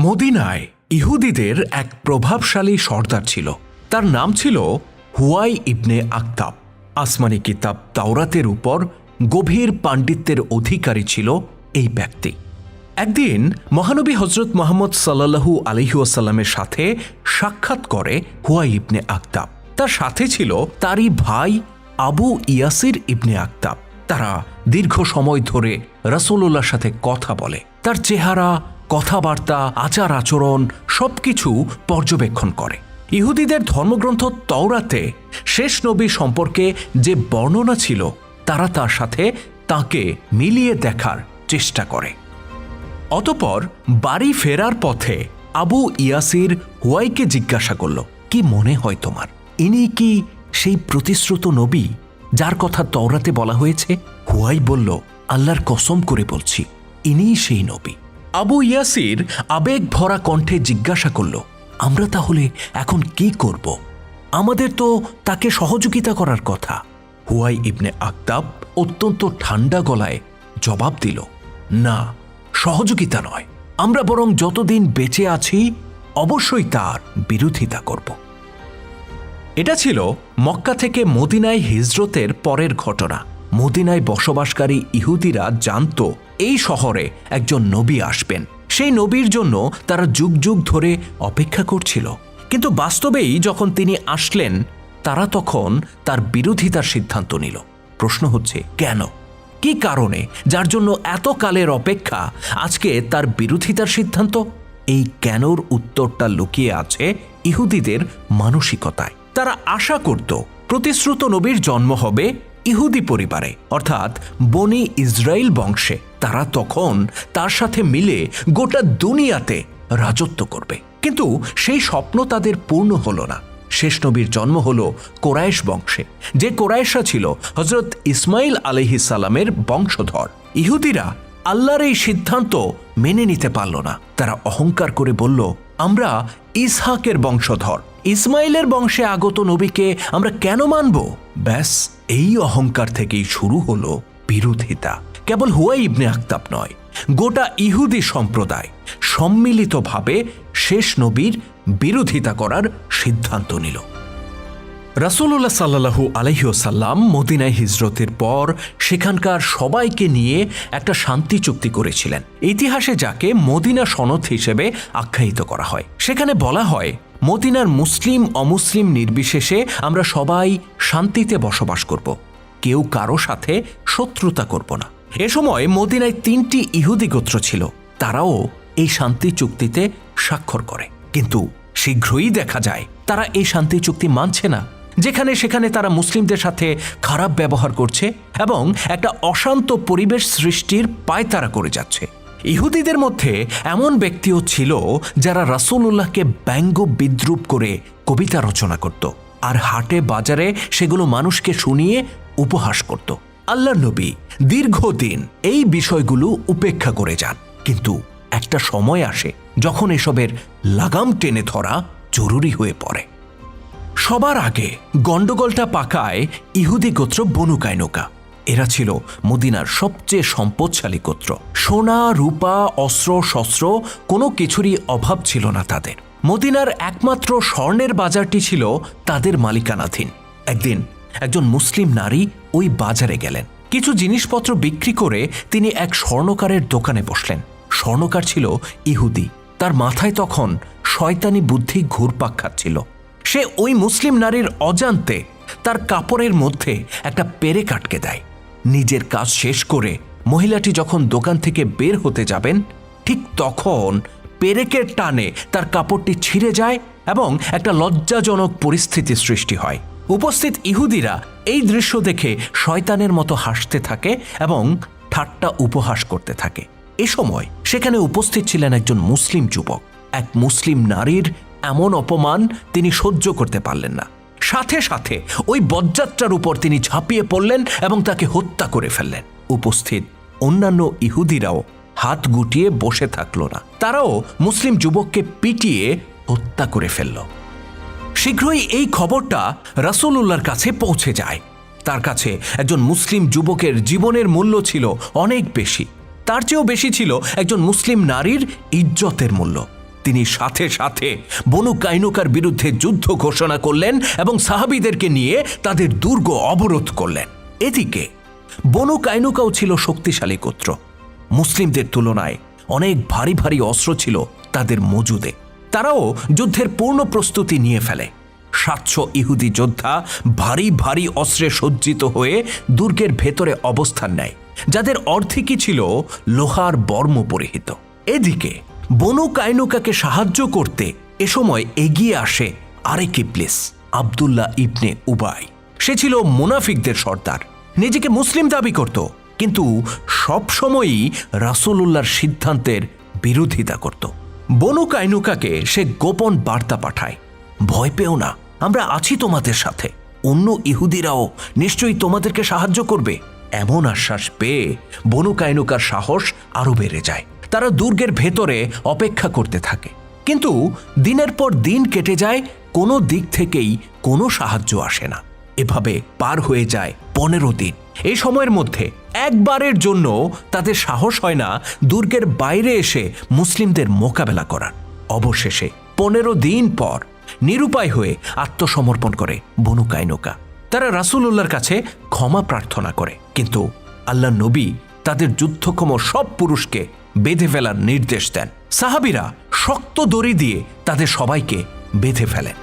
মদিনায় ইহুদিদের এক প্রভাবশালী সর্দার ছিল। তার নাম ছিল হুয়াই ইবনে আখতাব। আসমানি কিতাব তাওরাতের উপর গভীর পাণ্ডিত্যের অধিকারী ছিল এই ব্যক্তি। একদিন মহানবী হজরত মুহাম্মদ সাল্লাল্লাহু আলাইহি ওয়াসাল্লামের সাথে সাক্ষাৎ করে হুয়াই ইবনে আখতাব। তার সাথে ছিল তারই ভাই আবু ইয়াসির ইবনে আখতাব। তারা দীর্ঘ সময় ধরে রাসূলুল্লাহর সাথে কথা বলে। তার চেহারা, কথাবার্তা, আচার আচরণ সবকিছু পর্যবেক্ষণ করে। ইহুদিদের ধর্মগ্রন্থ তওরাতে শেষ নবী সম্পর্কে যে বর্ণনা ছিল তারা তার সাথে তাকে মিলিয়ে দেখার চেষ্টা করে। অতঃপর বাড়ি ফেরার পথে আবু ইয়াসির হুয়াইকে জিজ্ঞাসা করল, কি মনে হয় তোমার, ইনি কি সেই প্রতিশ্রুত নবী যার কথা তওরাতে বলা হয়েছে? হুয়াই বলল, আল্লাহর কসম করে বলছি, ইনিই সেই নবী। আবু ইয়াসির আবেগ ভরা কণ্ঠে জিজ্ঞাসা করল, আমরা তাহলে এখন কি করব? আমাদের তো তাকে সহযোগিতা করার কথা। হুয়াই ইবনে আখতাব অত্যন্ত ঠান্ডা গলায় জবাব দিল, না, সহযোগিতা নয়, আমরা বরং যতদিন বেঁচে আছি অবশ্যই তার বিরোধিতা করব। এটা ছিল মক্কা থেকে মদিনায় হিজরতের পরের ঘটনা। মদিনায় বসবাসকারী ইহুদিরা জানত এই শহরে একজন নবী আসবেন। সেই নবীর জন্য তারা যুগ যুগ ধরে অপেক্ষা করছিল। কিন্তু বাস্তবেই যখন তিনি আসলেন তারা তখন তার বিরোধিতার সিদ্ধান্ত নিল। প্রশ্ন হচ্ছে, কেন? কি কারণে যার জন্য এত কালের অপেক্ষা আজকে তার বিরোধিতার সিদ্ধান্ত? এই কেনর উত্তরটা লুকিয়ে আছে ইহুদিদের মানসিকতায়। তারা আশা করত প্রতিশ্রুত নবীর জন্ম হবে ইহুদি পরিবারে, অর্থাৎ বনি ইসরাইল বংশে। তারা তখন তার সাথে মিলে গোটা দুনিয়াতে রাজত্ব করবে। কিন্তু সেই স্বপ্ন তাদের পূর্ণ হলো না। শেষ নবীর জন্ম হলো কোরাইশ বংশে, যে কোরাইশরা ছিল হজরত ইসমাইল আলাইহিস সালামের বংশধর। ইহুদিরা আল্লাহর এই সিদ্ধান্ত মেনে নিতে পারল না। তারা অহংকার করে বলল, আমরা ইসহাকের বংশধর, ইসমাইলের বংশে আগত নবীকে আমরা কেন মানব? ব্যাস, এই অহংকার থেকেই শুরু হলো বিরোধিতা। কেবল হুয়াই ইবনে আখতাব নয়, গোটা ইহুদি সম্প্রদায় সম্মিলিতভাবে শেষ নবীর বিরোধিতা করার সিদ্ধান্ত নিল। রাসূলুল্লাহ সাল্লাল্লাহু আলাইহি ওয়াসাল্লাম মদিনায় হিজরতের পর সেখানকার সবাইকে নিয়ে একটা শান্তি চুক্তি করেছিলেন, ইতিহাসে যাকে মদিনা সনদ হিসেবে আখ্যায়িত করা হয়। সেখানে বলা হয়, মদিনার মুসলিম অমুসলিম নির্বিশেষে আমরা সবাই শান্তিতে বসবাস করব, কেউ কারো সাথে শত্রুতা করব না। এ সময় মদিনায় 3টি ইহুদি গোত্র ছিল, তারাও এই শান্তি চুক্তিতে স্বাক্ষর করে। কিন্তু শীঘ্রই দেখা যায় তারা এই শান্তি চুক্তি মানছে না। যেখানে সেখানে তারা মুসলিমদের সাথে খারাপ ব্যবহার করছে এবং একটা অশান্ত পরিবেশ সৃষ্টির পায়তারা করে যাচ্ছে। ইহুদিদের মধ্যে এমন ব্যক্তিও ছিল যারা রাসূলুল্লাহকে ব্যঙ্গ বিদ্রূপ করে কবিতা রচনা করত আর হাটে বাজারে সেগুলো মানুষকে শুনিয়ে উপহাস করত। আল্লাহর নবী দীর্ঘদিন এই বিষয়গুলো উপেক্ষা করে যান, কিন্তু একটা সময় আসে যখন এসবের লাগাম টেনে ধরা জরুরি হয়ে পড়ে। সবার আগে গন্ডগোলটা পাকায় ইহুদি গোত্র বনু কায়নুকা। এরা ছিল মদিনার সবচেয়ে সম্পদশালী গোত্র। সোনা, রূপা, অস্ত্র শস্ত্র কোনো কিছুরই অভাব ছিল না তাদের। মদিনার একমাত্র স্বর্ণের বাজারটি ছিল তাদের মালিকানাধীন। একদিন একজন মুসলিম নারী ওই বাজারে গেলেন। কিছু জিনিসপত্র বিক্রি করে তিনি এক স্বর্ণকারের দোকানে বসলেন। স্বর্ণকার ছিল ইহুদি। তার মাথায় তখন শয়তানি বুদ্ধি ঘুরপাক খাচ্ছিল। সে ওই মুসলিম নারীর অজান্তে তার কাপড়ের মধ্যে একটা পেরেক আটকে দেয়। নিজের কাজ শেষ করে মহিলাটি যখন দোকান থেকে বের হতে যাবেন, ঠিক তখন পেরেকের টানে তার কাপড়টি ছিঁড়ে যায় এবং একটা লজ্জাজনক পরিস্থিতি সৃষ্টি হয়। উপস্থিত ইহুদিরা এই দৃশ্য দেখে শয়তানের মতো হাসতে থাকে এবং ঠাট্টা উপহাস করতে থাকে। এ সময় সেখানে উপস্থিত ছিলেন একজন মুসলিম যুবক। এক মুসলিম নারীর এমন অপমান তিনি সহ্য করতে পারলেন না। সাথে সাথে ওই বজ্জাত্রার উপর তিনি ঝাঁপিয়ে পড়লেন এবং তাকে হত্যা করে ফেললেন। উপস্থিত অন্যান্য ইহুদিরাও হাত গুটিয়ে বসে থাকল না, তারাও মুসলিম যুবককে পিটিয়ে হত্যা করে ফেলল। শীঘ্রই এই খবরটা রাসূলুল্লাহর কাছে পৌঁছে যায়। তার কাছে একজন মুসলিম যুবকের জীবনের মূল্য ছিল অনেক বেশি, তার চেয়েও বেশি ছিল একজন মুসলিম নারীর ইজ্জতের মূল্য। তিনি সাথে সাথে বনু কাইনুকার বিরুদ্ধে যুদ্ধ ঘোষণা করলেন এবং সাহাবীদেরকে নিয়ে তাদের দুর্গ অবরোধ করলেন। এদিকে বনু কাইনুকাও ছিল শক্তিশালী গোত্র। মুসলিমদের তুলনায় অনেক ভারী ভারী অস্ত্র ছিল তাদের মজুদে। তারাও যুদ্ধের পূর্ণ প্রস্তুতি নিয়ে ফেলে। 700 ইহুদি যোদ্ধা ভারী ভারী অস্ত্রে সজ্জিত হয়ে দুর্গের ভেতরে অবস্থান নেয়, যাদের অর্ধেকই ছিল লোহার বর্ম পরিহিত। এদিকে বনু কাইনুকাকে সাহায্য করতে এ সময় এগিয়ে আসে আরেক ইবলিস, আব্দুল্লাহ ইবনে উবাই। সে ছিল মুনাফিকদের সর্দার, নিজেকে মুসলিম দাবি করত, কিন্তু সবসময়ই রাসূলুল্লাহর সিদ্ধান্তের বিরোধিতা করত। বনু কাইনুকাকে সে গোপন বার্তা পাঠায়, ভয় পেও না, আমরা আছি তোমাদের সাথে, অন্য ইহুদিরাও নিশ্চয়ই তোমাদেরকে সাহায্য করবে। এমন আশ্বাস পেয়ে বনু কাইনুকার সাহস আরো বেড়ে যায়। তারা দুর্গের ভেতরে অপেক্ষা করতে থাকে, কিন্তু দিনের পর দিন কেটে যায়, কোনো দিক থেকেই কোনো সাহায্য আসে না। এভাবে পার হয়ে যায় 15 দিন। এই সময়ের মধ্যে একবারের জন্য তাদের সাহস হয় না দুর্গের বাইরে এসে মুসলিমদের মোকাবেলা করার। অবশেষে 15 দিন পর নিরুপায় হয়ে আত্মসমর্পণ করে বনু কাইনুকা। তারা রাসূলুল্লাহর কাছে ক্ষমা প্রার্থনা করে, কিন্তু আল্লাহ নবী তাদের যুদ্ধক্ষম সব পুরুষকে বেঁধে ফেলার নির্দেশ দেন। সাহাবীরা শক্ত দড়ি দিয়ে তাদের সবাইকে বেঁধে ফেলেন।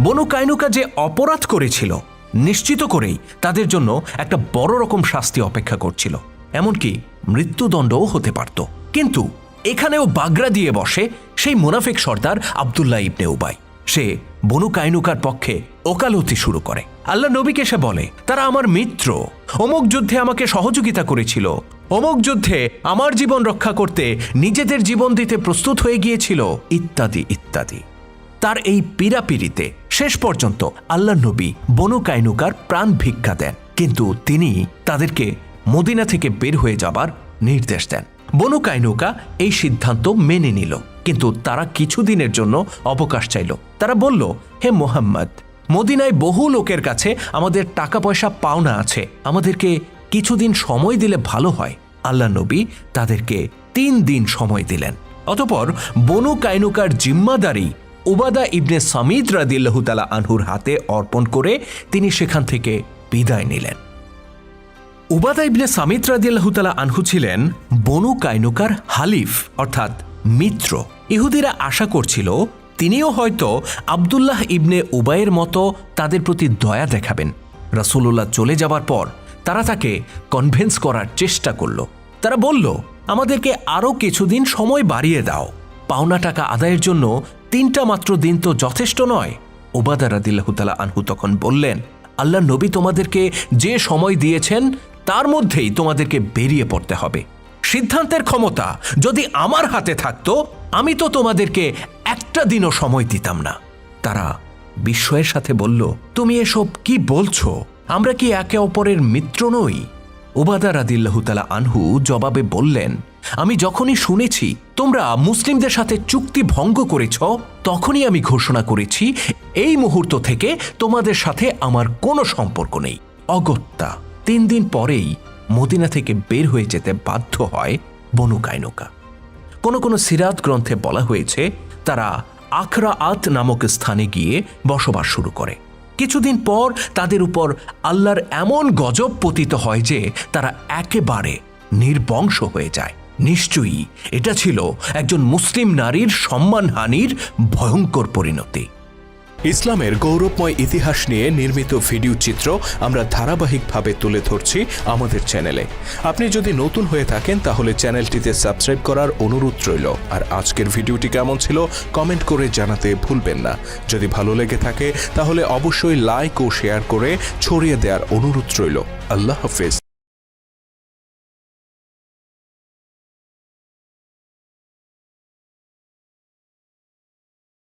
বনু কাইনুকা যে অপরাধ করেছিল নিশ্চিত করেই তাদের জন্য একটা বড় রকম শাস্তি অপেক্ষা করছিল, এমনকি মৃত্যুদণ্ডও হতে পারত। কিন্তু এখানেও বাগড়া দিয়ে বসে সেই মুনাফিক সর্দার আব্দুল্লাহ ইবনে উবাই। সে বনু কাইনুকার পক্ষে ওকালতি শুরু করে। আল্লাহ নবীকে সে বলে, তারা আমার মিত্র, অমুক যুদ্ধে আমাকে সহযোগিতা করেছিল, অমুক যুদ্ধে আমার জীবন রক্ষা করতে নিজেদের জীবন দিতে প্রস্তুত হয়ে গিয়েছিল, ইত্যাদি ইত্যাদি। তার এই পীড়াপিড়িতে শেষ পর্যন্ত আল্লাহ নবী বনু কাইনুকার প্রাণ ভিক্ষা দেন, কিন্তু তিনি তাদেরকে মদিনা থেকে বের হয়ে যাবার নির্দেশ দেন। বনু কাইনুকা এই সিদ্ধান্ত মেনে নিল, কিন্তু তারা কিছুদিনের জন্য অবকাশ চাইল। তারা বলল, হে মুহাম্মদ, মদিনায় বহু লোকের কাছে আমাদের টাকা পয়সা পাওনা আছে, আমাদেরকে কিছুদিন সময় দিলে ভালো হয়। আল্লাহ নবী তাদেরকে 3 দিন সময় দিলেন। অতঃপর বনু কাইনুকার জিম্মাদারি উবাদা ইবনে সামিদ রাদিয়াল্লাহু তাআলা আনহুর হাতে অর্পণ করে তিনি সেখান থেকে বিদায় নিলেন। উবাদা ইবনে সামিদ রাদিয়াল্লাহু তাআলা আনহু ছিলেন বনু কাইনুকার হালিফ, অর্থাৎ মিত্র। ইহুদিরা আশা করছিল তিনিও হয়তো আব্দুল্লাহ ইবনে উবাইয়ের মতো তাদের প্রতি দয়া দেখাবেন। রাসূলুল্লাহ চলে যাবার পর তারা তাকে কনভিন্স করার চেষ্টা করল। তারা বলল, আমাদেরকে আরও কিছুদিন সময় বাড়িয়ে দাও, পাওনা টাকা আদায়ের জন্য 3টা মাত্র দিন তো যথেষ্ট নয়। উবাদা রাদিয়াল্লাহু তাআলা আনহু তখন বললেন, আল্লাহ নবী তোমাদেরকে যে সময় দিয়েছেন তার মধ্যেই তোমাদেরকে বেরিয়ে পড়তে হবে। সিদ্ধান্তের ক্ষমতা যদি আমার হাতে থাকতো আমি তো তোমাদেরকে একটা দিনও সময় দিতাম না। তারা বিস্ময়ের সাথে বলল, তুমি এসব কি বলছো? আমরা কি একে অপরের মিত্র নই? উবাদা রাদিয়াল্লাহু তাআলা আনহু জবাবে বললেন, আমি যখনই শুনেছি তোমরা মুসলিমদের সাথে চুক্তি ভঙ্গ করেছ, তখনই আমি ঘোষণা করেছি এই মুহূর্ত থেকে তোমাদের সাথে আমার কোনো সম্পর্ক নেই। অগত্যা 3 দিন পরেই মদিনা থেকে বের হয়ে যেতে বাধ্য হয় বনু কাইনুকা। কোনো সিরাত গ্রন্থে বলা হয়েছে তারা আখরাআত নামক স্থানে গিয়ে বসবাস শুরু করে। কিছুদিন পর তাদের উপর আল্লাহর এমন গজব পতিত হয় যে তারা একেবারে নির্বংশ হয়ে যায়। নিশ্চয়ই এটা ছিল একজন মুসলিম নারীর সম্মানহানির ভয়ঙ্কর পরিণতি। ইসলামের গৌরবময় ইতিহাস নিয়ে নির্মিত ভিডিও চিত্র আমরা ধারাবাহিকভাবে তুলে ধরছি আমাদের চ্যানেলে। আপনি যদি নতুন হয়ে থাকেন তাহলে চ্যানেলটিতে সাবস্ক্রাইব করার অনুরোধ রইল। আর আজকের ভিডিওটি কেমন ছিল কমেন্ট করে জানাতে ভুলবেন না। যদি ভালো লেগে থাকে তাহলে অবশ্যই লাইক ও শেয়ার করে ছড়িয়ে দেওয়ার অনুরোধ রইল। আল্লাহ হাফেজ।